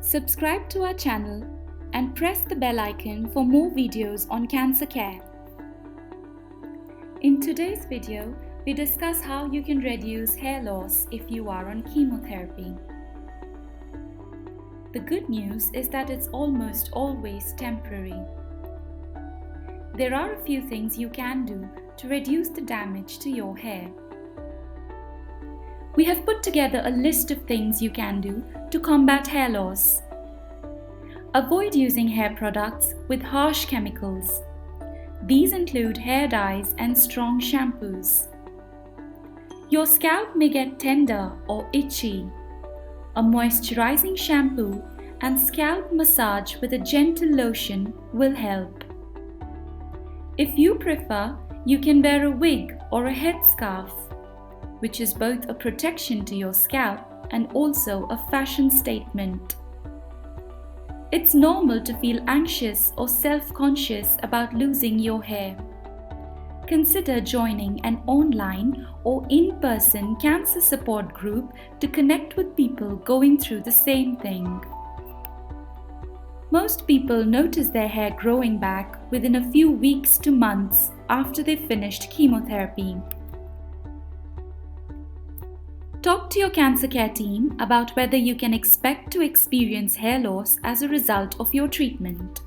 Subscribe to our channel and press the bell icon for more videos on cancer care. In today's video, we discuss how you can reduce hair loss if you are on chemotherapy. The good news is that it's almost always temporary. There are a few things you can do to reduce the damage to your hair. We have put together a list of things you can do to combat hair loss. Avoid using hair products with harsh chemicals. These include hair dyes and strong shampoos. Your scalp may get tender or itchy. A moisturizing shampoo and scalp massage with a gentle lotion will help. If you prefer, you can wear a wig or a headscarf, which is both a protection to your scalp and also a fashion statement. It's normal to feel anxious or self-conscious about losing your hair. Consider joining an online or in-person cancer support group to connect with people going through the same thing. Most people notice their hair growing back within a few weeks to months after they've finished chemotherapy. Talk to your cancer care team about whether you can expect to experience hair loss as a result of your treatment.